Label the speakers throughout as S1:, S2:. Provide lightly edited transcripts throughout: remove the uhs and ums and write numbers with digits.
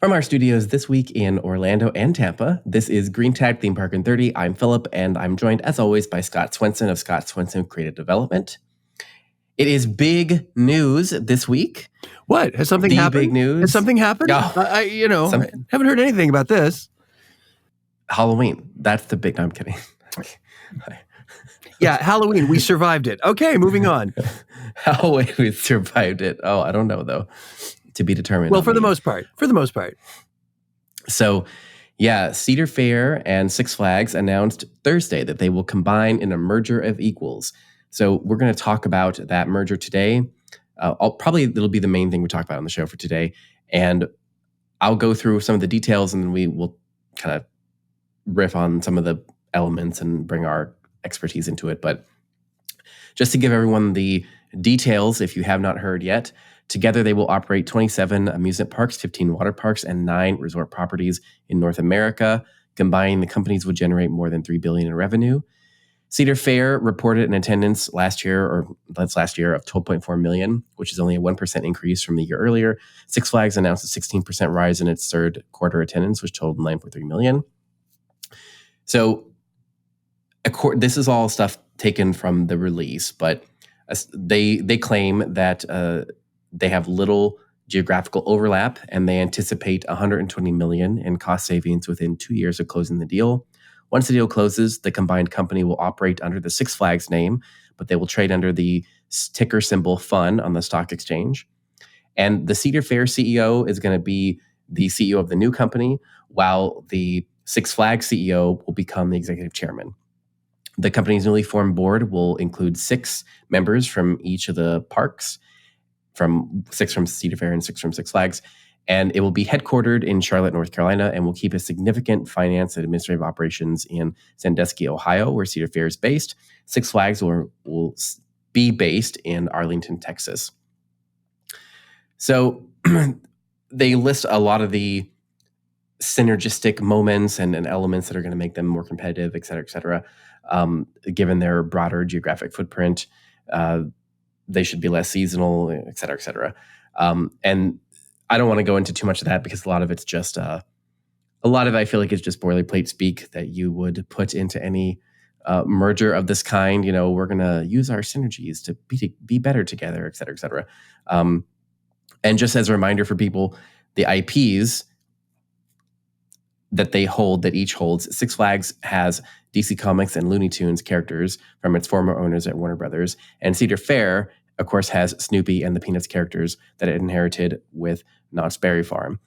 S1: From our studios this week in Orlando and Tampa, this is Green Tag Theme Park in 30. I'm Philip, and I'm joined, as always, by Scott Swenson of Scott Swenson Creative Development. It is big news this week.
S2: What? Has something happened?
S1: Big news.
S2: Has something happened?
S1: No.
S2: I haven't heard anything about this.
S1: Halloween. That's the big... No, I'm kidding.
S2: Yeah, Halloween. We survived it. Okay, moving on.
S1: Halloween, we survived it. Oh, I don't know, though. To be determined.
S2: Well, for the most part.
S1: So, yeah, Cedar Fair and Six Flags announced Thursday that they will combine in a merger of equals. So we're going to talk about that merger today. It'll be the main thing we talk about on the show for today. And I'll go through some of the details, and then we will kind of riff on some of the elements and bring our expertise into it. But just to give everyone the details, if you have not heard yet, together, they will operate 27 amusement parks, 15 water parks, and 9 resort properties in North America. Combined, the companies will generate more than $3 billion in revenue. Cedar Fair reported an attendance last year of 12.4 million, which is only a 1% increase from the year earlier. Six Flags announced a 16% rise in its third quarter attendance, which totaled 9.3 million. So this is all stuff taken from the release, but they claim that they have little geographical overlap, and they anticipate $120 million in cost savings within 2 years of closing the deal. Once the deal closes, the combined company will operate under the Six Flags name, but they will trade under the ticker symbol FUN on the stock exchange. And the Cedar Fair CEO is going to be the CEO of the new company, while the Six Flags CEO will become the executive chairman. The company's newly formed board will include 6 members from each of the parks, 6 from Cedar Fair and 6 from Six Flags. And it will be headquartered in Charlotte, North Carolina, and will keep a significant finance and administrative operations in Sandusky, Ohio, where Cedar Fair is based. Six Flags will be based in Arlington, Texas. So they list a lot of the synergistic moments and elements that are going to make them more competitive, et cetera, given their broader geographic footprint. They should be less seasonal, et cetera, et cetera. And I don't want to go into too much of that because a lot of it's just, I feel like it's just boilerplate speak that you would put into any merger of this kind. You know, we're going to use our synergies to be better together, et cetera, et cetera. And just as a reminder for people, the IPs that they hold, that each holds, Six Flags has DC Comics and Looney Tunes characters from its former owners at Warner Brothers. And Cedar Fair, of course, has Snoopy and the Peanuts characters that it inherited with Knott's Berry Farm.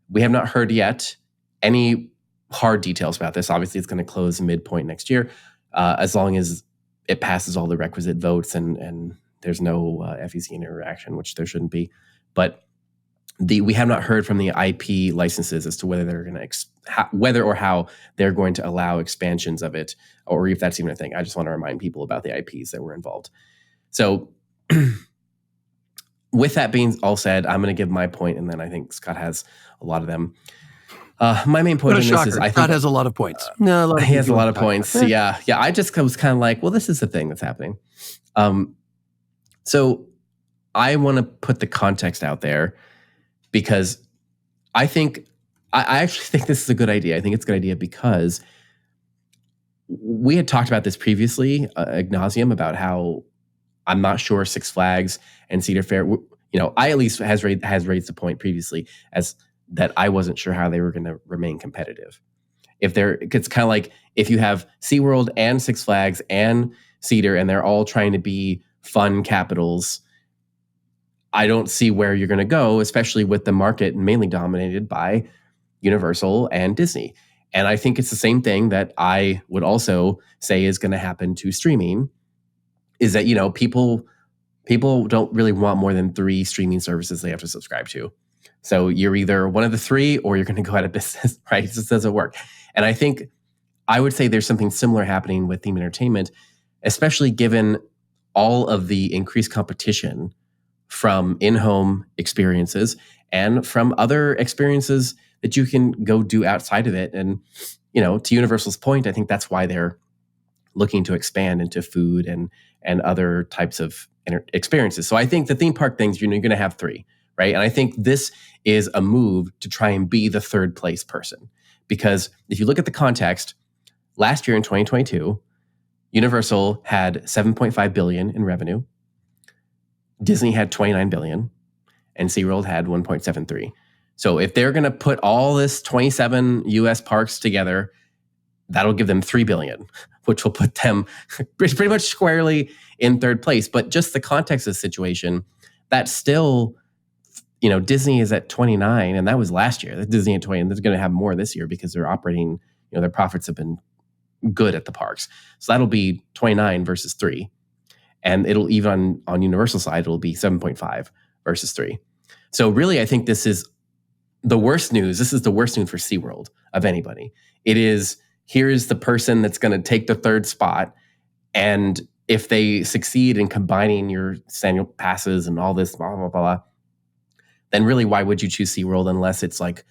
S1: We have not heard yet any hard details about this. Obviously, it's going to close midpoint next year, as long as it passes all the requisite votes and there's no FEC interaction, which there shouldn't be. But we have not heard from the IP licenses as to whether they're going to whether or how they're going to allow expansions of it, or if that's even a thing. I just want to remind people about the IPs that were involved. So, with that being all said, I'm going to give my point, and then I think Scott has a lot of them. My main point on this is, I think
S2: Scott has a lot of points.
S1: He has a lot of points. Yeah. I just was kind of like, well, this is the thing that's happening. So I want to put the context out there, because I actually think this is a good idea. I think it's a good idea because we had talked about this previously, ad nauseum, about how I'm not sure Six Flags and Cedar Fair, I at least has raised the point previously as that I wasn't sure how they were going to remain competitive. It's kind of like if you have SeaWorld and Six Flags and Cedar and they're all trying to be fun capitals, I don't see where you're going to go, especially with the market mainly dominated by Universal and Disney. And I think it's the same thing that I would also say is going to happen to streaming, is that, people don't really want more than 3 streaming services they have to subscribe to. So you're either one of the 3 or you're going to go out of business, right? It just doesn't work. And I think I would say there's something similar happening with theme entertainment, especially given all of the increased competition from in-home experiences and from other experiences that you can go do outside of it. And, to Universal's point, I think that's why they're looking to expand into food and other types of experiences. So I think the theme park things, you're going to have 3, right? And I think this is a move to try and be the third place person. Because if you look at the context, last year in 2022, Universal had $7.5 billion in revenue. Disney had $29 billion, and SeaWorld had $1.73. So if they're going to put all this 27 US parks together, that'll give them $3 billion, which will put them pretty much squarely in third place. But just the context of the situation, that's still, Disney is at 29, and that was last year. Disney at 20, and they're going to have more this year because they're operating, their profits have been good at the parks. So that'll be 29 versus 3. And it'll even on Universal side, it'll be 7.5 versus 3. So really, I think this is the worst news. This is the worst news for SeaWorld of anybody. It is, here's the person that's going to take the third spot. And if they succeed in combining your annual passes and all this, blah, blah, blah, then really, why would you choose SeaWorld unless it's like,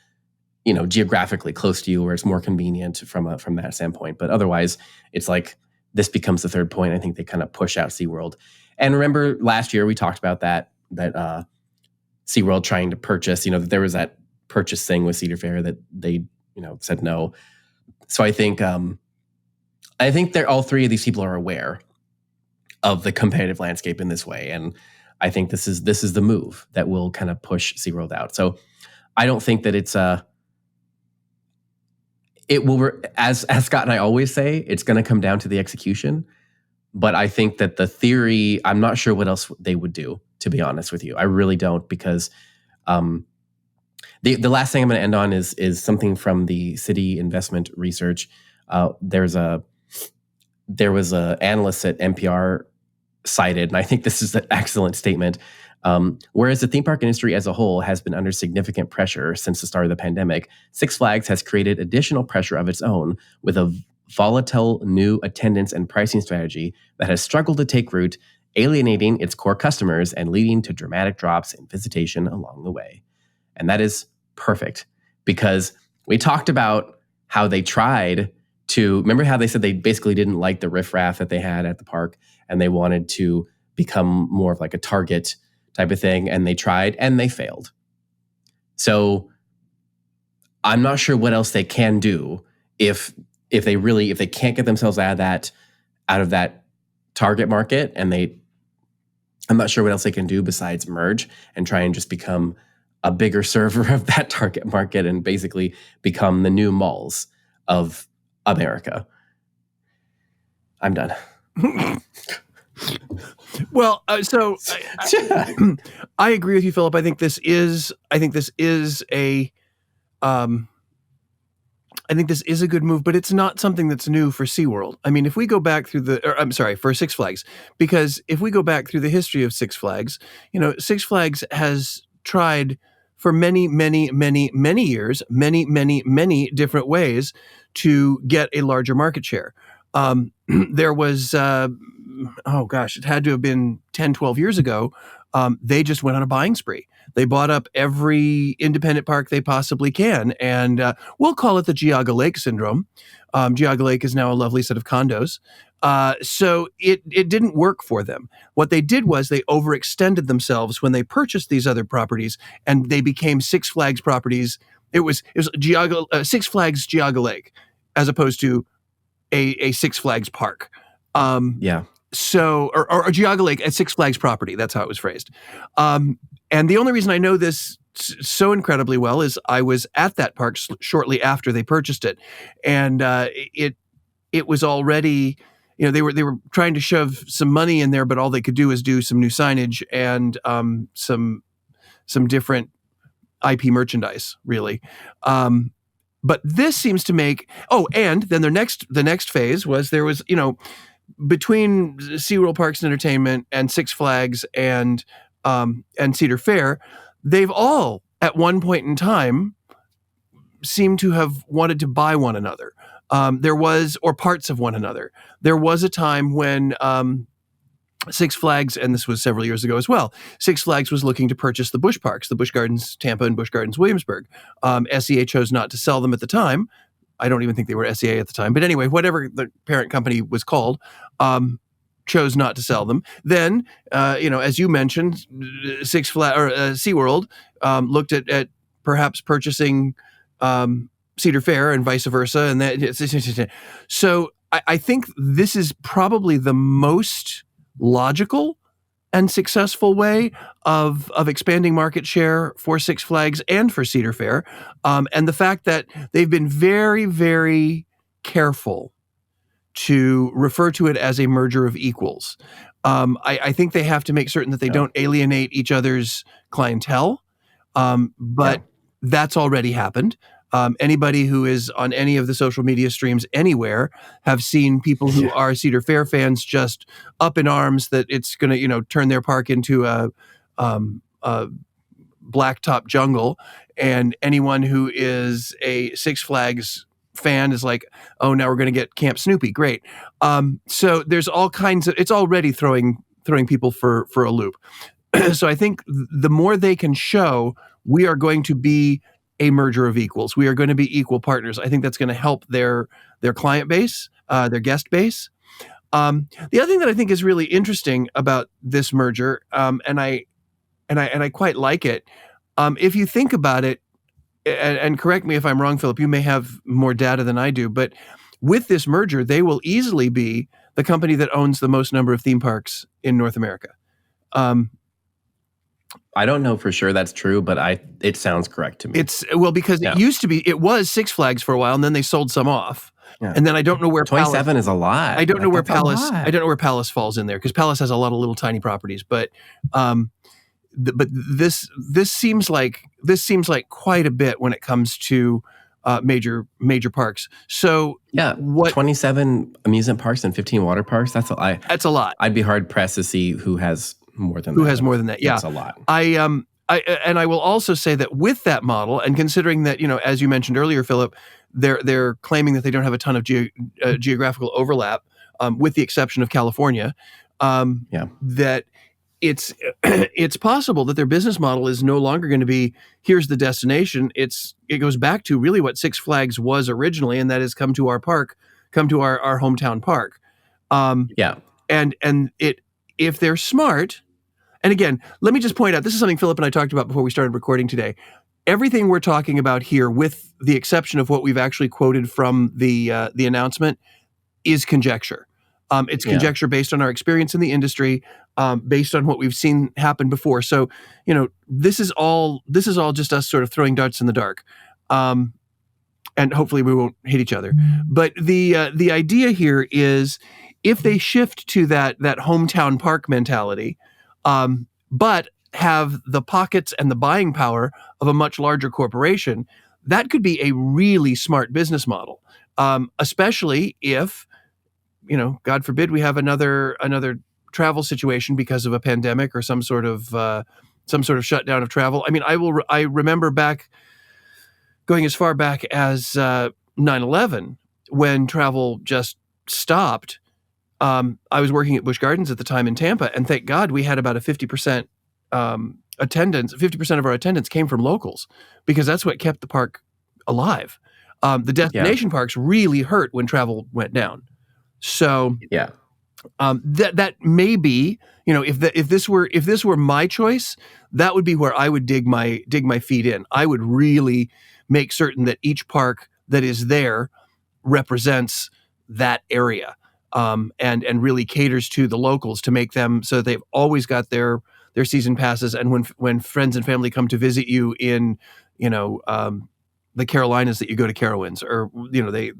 S1: geographically close to you or it's more convenient from that standpoint. But otherwise, it's like this becomes the third point. I think they kind of push out SeaWorld. And remember last year we talked about that SeaWorld trying to purchase, that there was that purchase thing with Cedar Fair that they, said no. So I think they're all three of these people are aware of the competitive landscape in this way. And I think this is the move that will kind of push SeaWorld out. So I don't think that it will, as Scott and I always say, it's going to come down to the execution. But I think that the theory, I'm not sure what else they would do, to be honest with you. I really don't, because the last thing I'm going to end on is something from the City Investment Research. There was a analyst at NPR cited, and I think this is an excellent statement. Whereas the theme park industry as a whole has been under significant pressure since the start of the pandemic, Six Flags has created additional pressure of its own with a volatile new attendance and pricing strategy that has struggled to take root, alienating its core customers and leading to dramatic drops in visitation along the way. And that is perfect, because we talked about how they tried to, remember how they said they basically didn't like the riffraff that they had at the park and they wanted to become more of like a Target type of thing, and they tried and they failed. So I'm not sure what else they can do if they can't get themselves out of that target market, and I'm not sure what else they can do besides merge and try and just become a bigger server of that target market and basically become the new malls of America. I'm done.
S2: Well, so I agree with you, Philip. I think this is a good move, but it's not something that's new for SeaWorld. I mean, if we go back through for Six Flags, because if we go back through the history of Six Flags, Six Flags has tried for many, many, many, many years, many, many, many different ways to get a larger market share. There was, it had to have been 10, 12 years ago. They just went on a buying spree. They bought up every independent park they possibly can. And we'll call it the Geauga Lake syndrome. Geauga Lake is now a lovely set of condos. So it didn't work for them. What they did was they overextended themselves when they purchased these other properties, and they became Six Flags properties. It was Six Flags Geauga Lake, as opposed to a Six Flags park.
S1: Yeah.
S2: So, or Geauga Lake at Six Flags property. That's how it was phrased. And the only reason I know this so incredibly well is I was at that park shortly after they purchased it, and it was already, they were trying to shove some money in there, but all they could do is do some new signage and some different IP merchandise, really. But this seems to make, and then the next phase was there was, between SeaWorld Parks and Entertainment and Six Flags and Cedar Fair, they've all at one point in time seemed to have wanted to buy one another. Or parts of one another. There was a time when Six Flags, and this was several years ago as well, Six Flags was looking to purchase the Busch Parks, the Busch Gardens Tampa and Busch Gardens Williamsburg. SEA chose not to sell them at the time. I don't even think they were SEA at the time. But anyway, whatever the parent company was called, chose not to sell them. Then, as you mentioned, Six Flags or SeaWorld looked at perhaps purchasing Cedar Fair and vice versa, and that. So I think this is probably the most logical and successful way of expanding market share for Six Flags and for Cedar Fair, and the fact that they've been very, very careful to refer to it as a merger of equals. I think they have to make certain that they don't alienate each other's clientele, but that's already happened. Anybody who is on any of the social media streams anywhere have seen people who are Cedar Fair fans just up in arms that it's going to, turn their park into a blacktop jungle, and anyone who is a Six Flags fan is like, oh, now we're going to get Camp Snoopy. Great. So there's all kinds of, it's already throwing people for a loop. So I think the more they can show, we are going to be a merger of equals. We are going to be equal partners. I think that's going to help their client base, their guest base. The other thing that I think is really interesting about this merger, and I quite like it. If you think about it, and correct me if I'm wrong, Philip, you may have more data than I do, but with this merger, they will easily be the company that owns the most number of theme parks in North America.
S1: I don't know for sure that's true, but it sounds correct to me.
S2: Because it was Six Flags for a while, and then they sold some off. Yeah. And then I don't know where
S1: 27 is a lot.
S2: I don't know where Palace falls in there, because Palace has a lot of little tiny properties, but this seems like quite a bit when it comes to major parks. So
S1: 27 amusement parks and 15 water parks. That's a lot. I'd be hard pressed to see who has more than that.
S2: Yeah,
S1: that's a lot.
S2: I will also say that with that model, and considering that, as you mentioned earlier, Philip, they're claiming that they don't have a ton of geographical overlap, with the exception of California. That it's possible that their business model is no longer going to be, here's the destination. It goes back to really what Six Flags was originally, and that is come to our park, come to our hometown park. And if they're smart, and again, let me just point out, this is something Philip and I talked about before we started recording today. Everything we're talking about here, with the exception of what we've actually quoted from the announcement, is conjecture. It's conjecture based on our experience in the industry, based on what we've seen happen before. So, this is all just us sort of throwing darts in the dark, and hopefully we won't hit each other. But the idea here is, if they shift to that hometown park mentality, but have the pockets and the buying power of a much larger corporation, that could be a really smart business model, especially if, God forbid, we have another travel situation because of a pandemic or some sort of shutdown of travel. I mean, I remember going as far back as 9/11, when travel just stopped. I was working at Busch Gardens at the time in Tampa, and thank God we had about a 50% attendance. 50% of our attendance came from locals, because that's what kept the park alive. The destination parks really hurt when travel went down. So that may be, if this were my choice, that would be where I would dig my feet in. I would really make certain that each park that is there represents that area, and really caters to the locals, to make them so that they've always got their season passes. And when friends and family come to visit you in, the Carolinas, that you go to Carowinds, or they.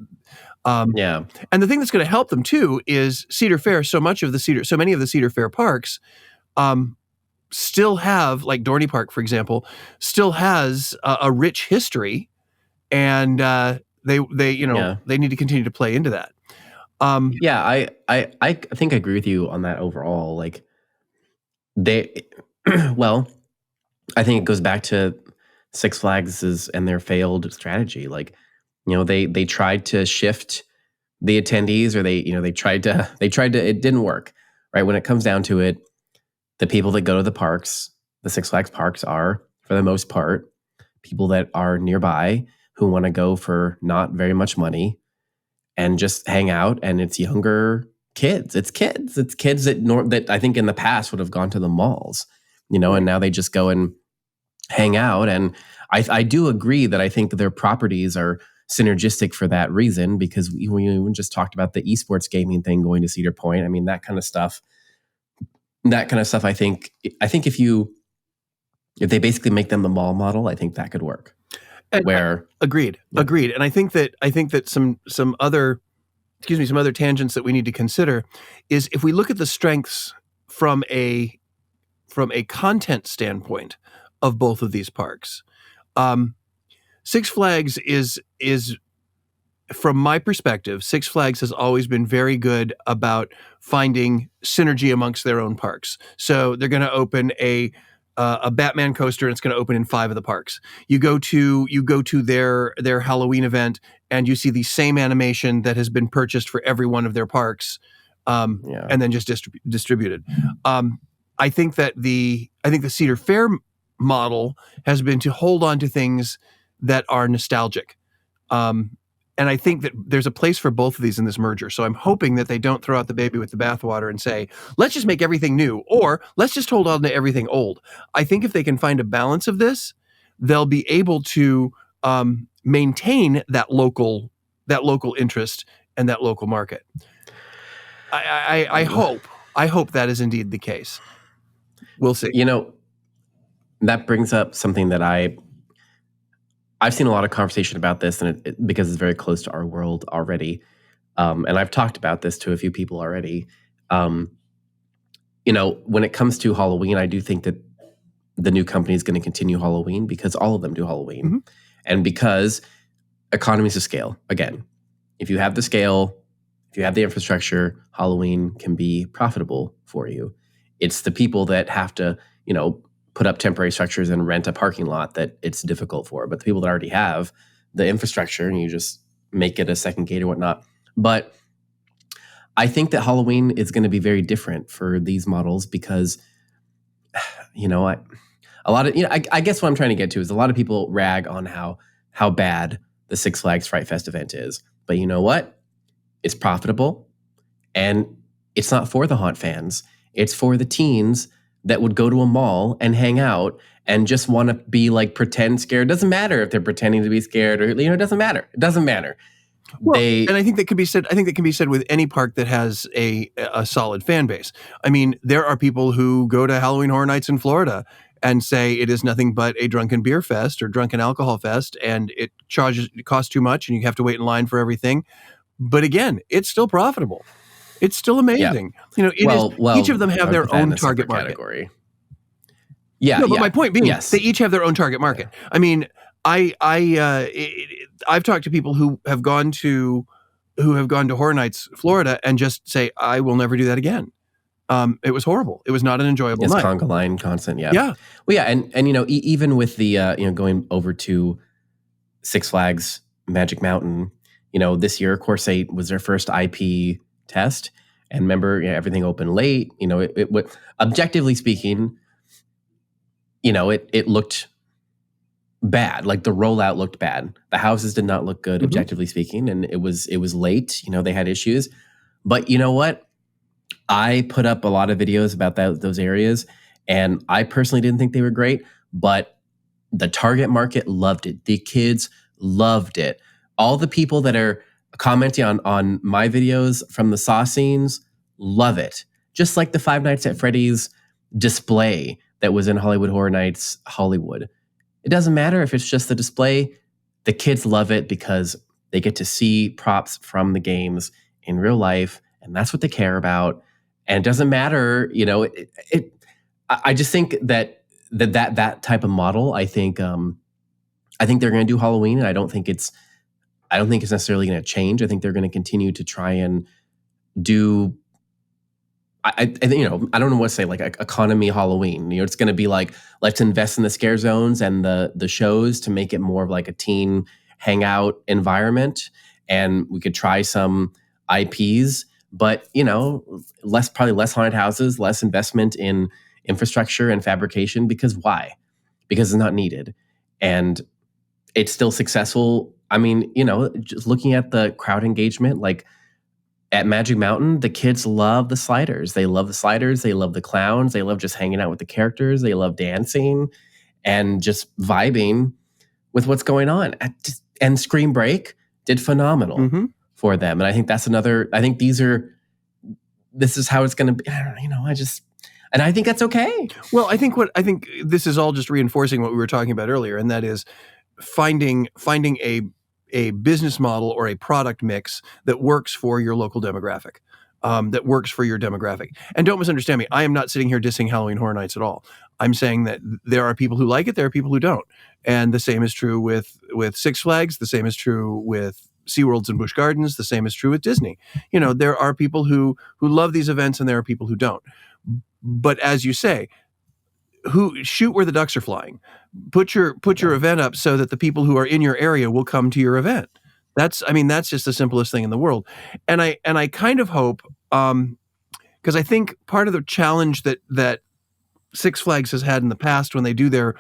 S2: And the thing that's going to help them too is Cedar Fair. So many of the Cedar Fair parks still have, like Dorney Park, for example, still has a rich history, and they need to continue to play into that.
S1: I think I agree with you on that overall. Like, well, I think it goes back to Six Flags and their failed strategy. Like, they tried to shift the attendees, or they tried to, it didn't work, right? When it comes down to it, the people that go to the parks, the Six Flags parks, are, for the most part, people that are nearby, who want to go for not very much money and just hang out. And it's younger kids. It's kids. It's kids that I think in the past would have gone to the malls,
S2: Right.
S1: and now they just go and hang out. And I do agree that I think that their properties are synergistic for that reason, because we even just talked about the esports gaming thing going to Cedar Point. I mean, that kind of stuff. That kind of stuff. I think if they basically make them the mall model, I think that could work.
S2: And
S1: Where
S2: agreed. And I think that some other tangents that we need to consider is if we look at the strengths from a content standpoint of both of these parks. Six Flags is from my perspective, Six Flags has always been very good about finding synergy amongst their own parks. So they're going to open a Batman coaster, and it's going to open in 5 of the parks. You go to their Halloween event, and you see the same animation that has been purchased for every one of their parks, and then just distributed. I think the Cedar Fair model has been to hold on to things that are nostalgic. And I think that there's a place for both of these in this merger. So I'm hoping that they don't throw out the baby with the bathwater and say, let's just make everything new, or let's just hold on to everything old. I think if they can find a balance of this, they'll be able to maintain that local interest and that local market. I hope that is indeed the case. We'll see.
S1: That brings up something that I've seen a lot of conversation about this, and because it's very close to our world already. And I've talked about this to a few people already. When it comes to Halloween, I do think that the new company is going to continue Halloween because all of them do Halloween.
S2: Mm-hmm.
S1: And because economies of scale, again, if you have the scale, if you have the infrastructure, Halloween can be profitable for you. It's the people that have to, put up temporary structures and rent a parking lot that it's difficult for. But the people that already have the infrastructure, and you just make it a second gate or whatnot. But I think that Halloween is going to be very different for these models because, a lot of, I guess what I'm trying to get to is a lot of people rag on how bad the Six Flags Fright Fest event is. But you know what? It's profitable, and it's not for the haunt fans. It's for the teens that would go to a mall and hang out and just want to be like pretend scared. It doesn't matter if they're pretending to be scared or, it doesn't matter. It doesn't matter.
S2: Well, and I think that can be said. I think that can be said with any park that has a solid fan base. I mean, there are people who go to Halloween Horror Nights in Florida and say it is nothing but a drunken beer fest or drunken alcohol fest, and it costs too much, and you have to wait in line for everything. But again, it's still profitable. It's still amazing.
S1: Yeah.
S2: Each of them have their own target market.
S1: Category. Yeah.
S2: No, but my point being, they each have their own target market. Yeah. I mean, I've talked to people who have gone to Horror Nights, Florida, and just say, I will never do that again. It was horrible. It was not an enjoyable night.
S1: It's conga line constant. Yeah.
S2: Yeah.
S1: Well, yeah. And even with the, going over to Six Flags Magic Mountain, this year, Course 8 was their first IP test. And remember, everything opened late. It objectively speaking, it looked bad. Like the rollout looked bad. The houses did not look good, objectively speaking, and it was late. They had issues. But you know what? I put up a lot of videos about those areas, and I personally didn't think they were great, but the target market loved it. The kids loved it. All the people that are commenting on my videos from the Saw scenes love it. Just like the Five Nights at Freddy's display that was in Hollywood Horror Nights Hollywood. It doesn't matter if it's just the display. The kids love it because they get to see props from the games in real life, and that's what they care about. And it doesn't matter, I just think that type of model, I think they're going to do Halloween, and I don't think it's necessarily going to change. I think they're going to continue to try and do. I don't know what to say, like economy Halloween. It's going to be like, let's invest in the scare zones and the shows to make it more of like a teen hangout environment, and we could try some IPs, but probably less haunted houses, less investment in infrastructure and fabrication. Because why? Because it's not needed, and it's still successful. I mean, just looking at the crowd engagement, like at Magic Mountain, the kids love the sliders. They love the sliders. They love the clowns. They love just hanging out with the characters. They love dancing and just vibing with what's going on. And Scream Break did phenomenal for them. And I think that's another, I think this is how it's going to be. I don't know, and I think that's okay.
S2: Well, I think this is all just reinforcing what we were talking about earlier, and that is finding a business model or a product mix that works for your local demographic, that works for your demographic. And don't misunderstand me. I am not sitting here dissing Halloween Horror Nights at all. I'm saying that there are people who like it, there are people who don't. And the same is true with Six Flags. The same is true with SeaWorlds and Busch Gardens. The same is true with Disney. There are people who love these events and there are people who don't. But as you say, who shoot where the ducks are flying. Put your event up so that the people who are in your area will come to your event. That's just the simplest thing in the world. And I kind of hope, because I think part of the challenge that Six Flags has had in the past when they do their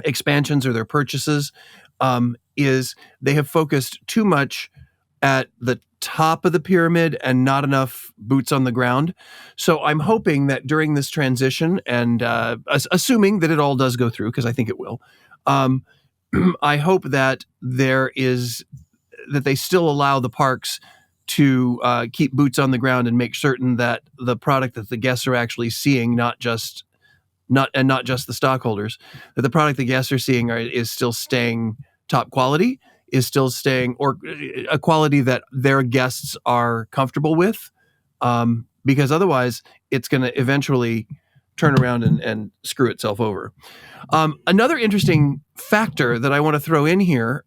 S2: expansions or their purchases, is they have focused too much at the top of the pyramid and not enough boots on the ground. So I'm hoping that during this transition, and assuming that it all does go through, because I think it will, I hope that that they still allow the parks to keep boots on the ground and make certain that the product that the guests are actually seeing, not just the stockholders, that the product the guests are seeing is still staying top quality, is still staying, or a quality that their guests are comfortable with, because otherwise it's going to eventually turn around and screw itself over. Another interesting factor that I want to throw in here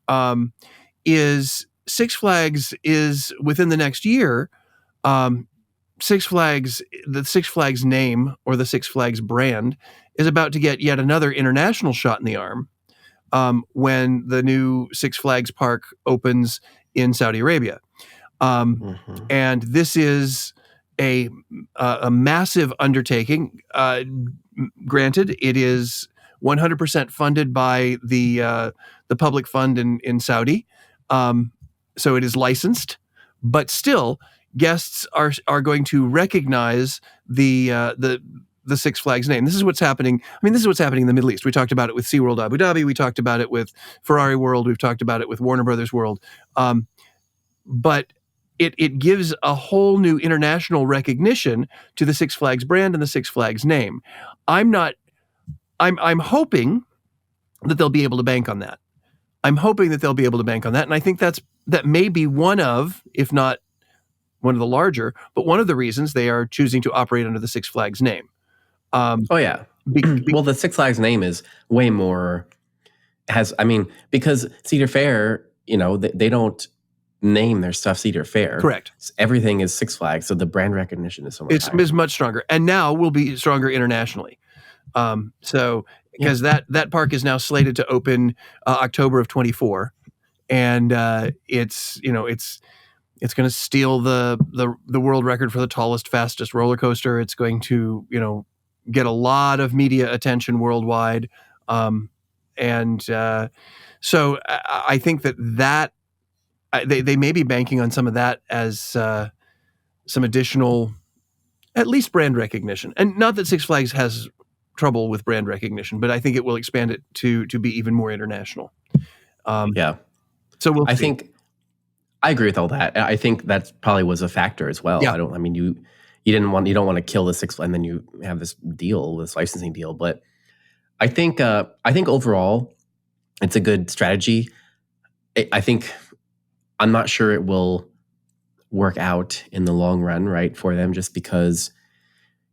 S2: is Six Flags is within the next year. The Six Flags name or the Six Flags brand is about to get yet another international shot in the arm when the new Six Flags park opens in Saudi Arabia. And this is a massive undertaking. Granted, it is 100% funded by the public fund in Saudi. So it is licensed, but still guests are going to recognize the Six Flags name. This is what's happening. This is what's happening in the Middle East. We talked about it with SeaWorld Abu Dhabi. We talked about it with Ferrari World. We've talked about it with Warner Brothers World. But it gives a whole new international recognition to the Six Flags brand and the Six Flags name. I'm hoping that they'll be able to bank on that. And I think that may be one of, if not one of the larger, but one of the reasons they are choosing to operate under the Six Flags name.
S1: Well, the Six Flags name is way more because Cedar Fair, they don't name their stuff Cedar Fair.
S2: Correct.
S1: Everything is Six Flags, so the brand recognition is so much higher.
S2: It's much stronger, and now will be stronger internationally. Because that park is now slated to open October of 2024, and it's going to steal the world record for the tallest, fastest roller coaster. It's going to get a lot of media attention worldwide, and so I think that they may be banking on some of that as some additional, at least brand recognition. And not that Six Flags has trouble with brand recognition, but I think it will expand it to be even more international. So we'll see.
S1: I agree with all that. I think that probably was a factor as well.
S2: Yeah.
S1: You don't want to kill the Six Flags and then you have this licensing deal. But I think overall it's a good strategy. I'm not sure it will work out in the long run, right, for them, just because,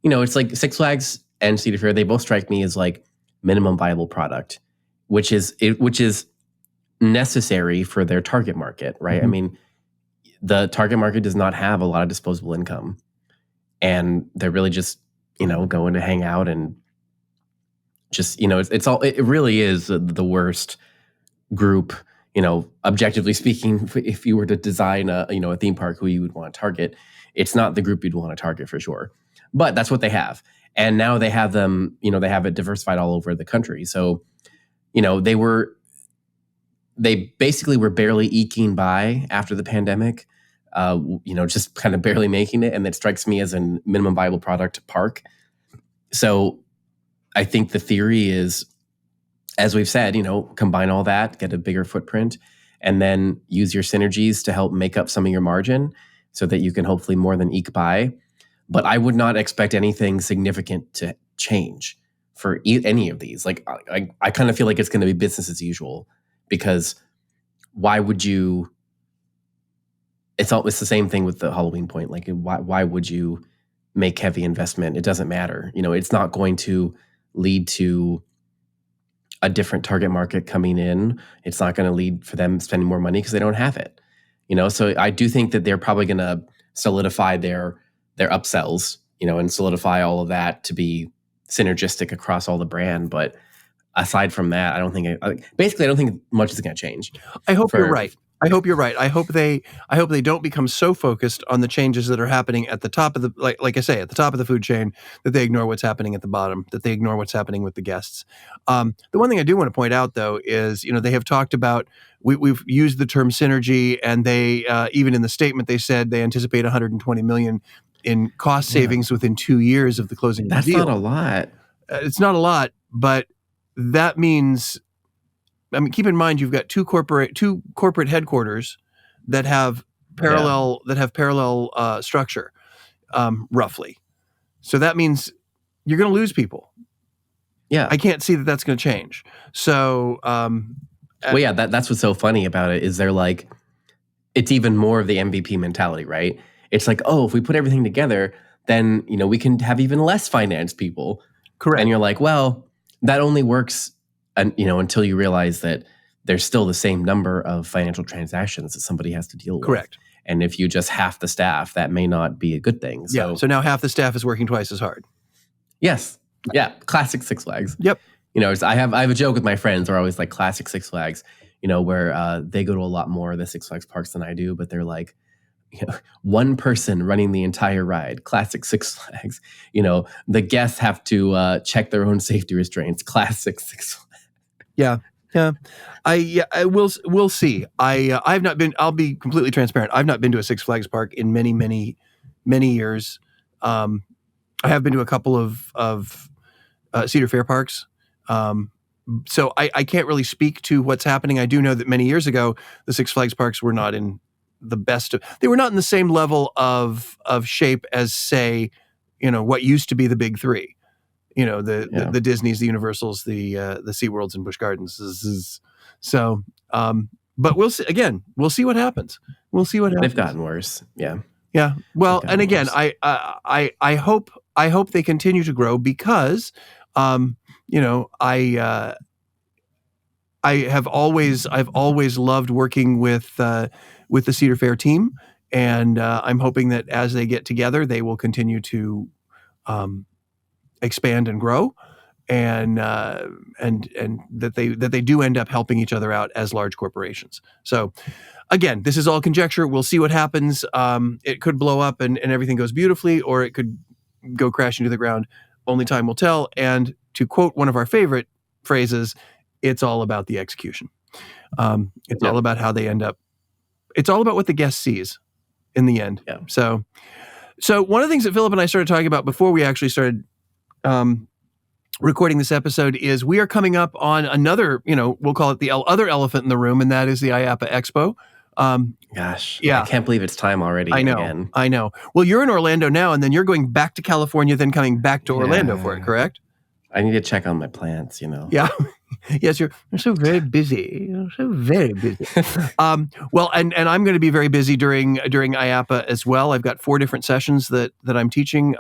S1: it's like Six Flags and Cedar Fair, they both strike me as like minimum viable product, which is necessary for their target market, right?
S2: Mm-hmm.
S1: The target market does not have a lot of disposable income, and they're really just, going to hang out and just, it really is the worst group, objectively speaking. If you were to design a theme park, who you would want to target, it's not the group you'd want to target for sure. But that's what they have. And now they have them, they have it diversified all over the country. So, they basically were barely eking by after the pandemic. just kind of barely making it, and that strikes me as a minimum viable product park. So I think the theory is, as we've said, combine all that, get a bigger footprint, and then use your synergies to help make up some of your margin so that you can hopefully more than eke by. But I would not expect anything significant to change for any of these. Like, I kind of feel like it's going to be business as usual, because why would you? It's the same thing with the Halloween point. Like, why would you make heavy investment? It doesn't matter. It's not going to lead to a different target market coming in. It's not going to lead for them spending more money because they don't have it. So I do think that they're probably going to solidify their upsells, and solidify all of that to be synergistic across all the brand. But aside from that, I don't think much is going to change.
S2: I hope you're right. I hope you're right. I hope they don't become so focused on the changes that are happening at the top of the, like I say, at the top of the food chain, that they ignore what's happening at the bottom, that they ignore what's happening with the guests. The one thing I do want to point out, though, is, they have talked about, we've used the term synergy, and they, even in the statement, they said they anticipate $120 million in cost savings within 2 years of the closing of the deal.
S1: That's not a lot.
S2: It's not a lot, but that means, keep in mind, you've got two corporate headquarters that have parallel structure, roughly. So that means you're going to lose people.
S1: Yeah,
S2: I can't see that that's going to change. So,
S1: that's what's so funny about it, is they're like, it's even more of the MVP mentality, right? It's like, oh, if we put everything together, then we can have even less finance people.
S2: Correct.
S1: And you're like, well, that only works. And until you realize that there's still the same number of financial transactions that somebody has to deal with.
S2: Correct.
S1: And if you just half the staff, that may not be a good thing. So,
S2: so now half the staff is working twice as hard.
S1: Yes. Yeah. Classic Six Flags.
S2: Yep.
S1: I have a joke with my friends. They're always like, classic Six Flags, where they go to a lot more of the Six Flags parks than I do, but they're like, one person running the entire ride. Classic Six Flags. The guests have to check their own safety restraints. Classic Six Flags.
S2: Yeah. We'll see. I've not been. I'll be completely transparent. I've not been to a Six Flags park in many, many, many years. I have been to a couple of Cedar Fair parks. So I can't really speak to what's happening. I do know that many years ago, the Six Flags parks were not in the best. They were not in the same level of shape as, say, what used to be the big three. The Disneys, the Universals, the SeaWorlds, and Busch Gardens. So, but we'll see. Again, we'll see what happens. We'll see what happens.
S1: They've gotten worse. Yeah.
S2: Yeah. Well, and again, worse. I hope they continue to grow, because, I've always loved working with the Cedar Fair team, and I'm hoping that as they get together, they will continue to expand and grow, and that they do end up helping each other out as large corporations. So, again, this is all conjecture. We'll see what happens. It could blow up and everything goes beautifully, or it could go crashing to the ground. Only time will tell. And to quote one of our favorite phrases, it's all about the execution. It's all about how they end up. It's all about what the guest sees in the end.
S1: Yeah.
S2: So one of the things that Philip and I started talking about before we actually started recording this episode is we are coming up on another, we'll call it the other elephant in the room, and that is the IAAPA Expo.
S1: Gosh,
S2: yeah.
S1: I can't believe it's time already.
S2: I know. Well, you're in Orlando now, and then you're going back to California, then coming back to Orlando for it, correct?
S1: I need to check on my plants,
S2: Yeah. Yes, you're so very busy. You're so very busy. Well, and I'm going to be very busy during IAAPA as well. I've got 4 different sessions that I'm teaching,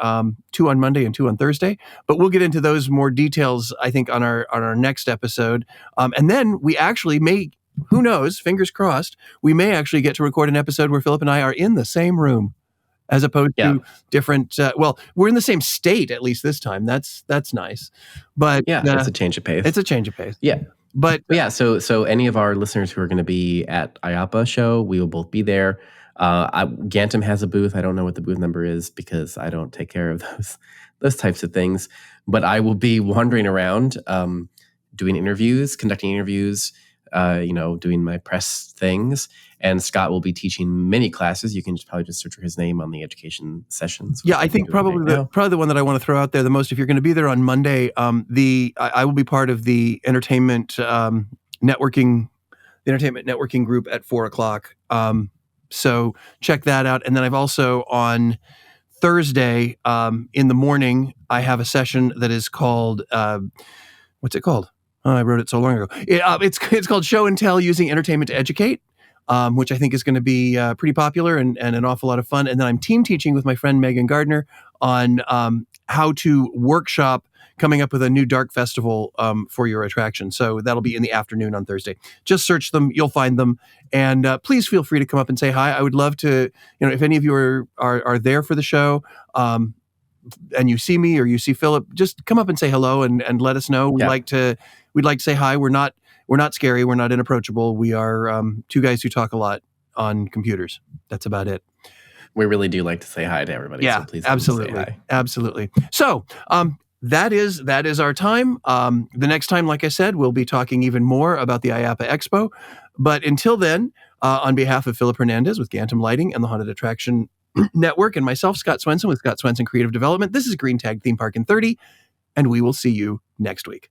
S2: 2 on Monday and 2 on Thursday. But we'll get into those more details, I think, on our next episode. And then we actually may, who knows, fingers crossed, we may actually get to record an episode where Philip and I are in the same room, as opposed to different. Well, we're in the same state, at least this time. That's nice. But
S1: it's a change of pace.
S2: It's a change of pace.
S1: Yeah.
S2: But
S1: so any of our listeners who are going to be at IAAPA show, we will both be there. Gantom has a booth. I don't know what the booth number is because I don't take care of those types of things. But I will be wandering around, doing interviews, conducting interviews, doing my press things. And Scott will be teaching many classes. You can probably just search for his name on the education sessions.
S2: Yeah, I think probably the one that I want to throw out there the most, if you're going to be there on Monday, I will be part of the entertainment networking group at 4:00. So check that out. And then I've also on Thursday in the morning, I have a session that is called, what's it called? Oh, I wrote it so long ago. It's called Show and Tell Using Entertainment to Educate, which I think is going to be pretty popular and an awful lot of fun. And then I'm team teaching with my friend Megan Gardner on how to workshop coming up with a new dark festival for your attraction. So that'll be in the afternoon on Thursday. Just search them. You'll find them. And please feel free to come up and say hi. I would love to, if any of you are there for the show, and you see me or you see Philip, just come up and say hello and let us know. We'd like to say hi. We're not scary. We're not inapproachable. We are two guys who talk a lot on computers. That's about it.
S1: We really do like to say hi to everybody.
S2: Yeah,
S1: so please
S2: absolutely.
S1: Say hi.
S2: Absolutely. So that is our time. The next time, like I said, we'll be talking even more about the IAAPA Expo. But until then, on behalf of Philip Hernandez with Gantom Lighting and the Haunted Attraction Network and myself, Scott Swenson with Scott Swenson Creative Development, this is Green Tag Theme Park in 30, and we will see you next week.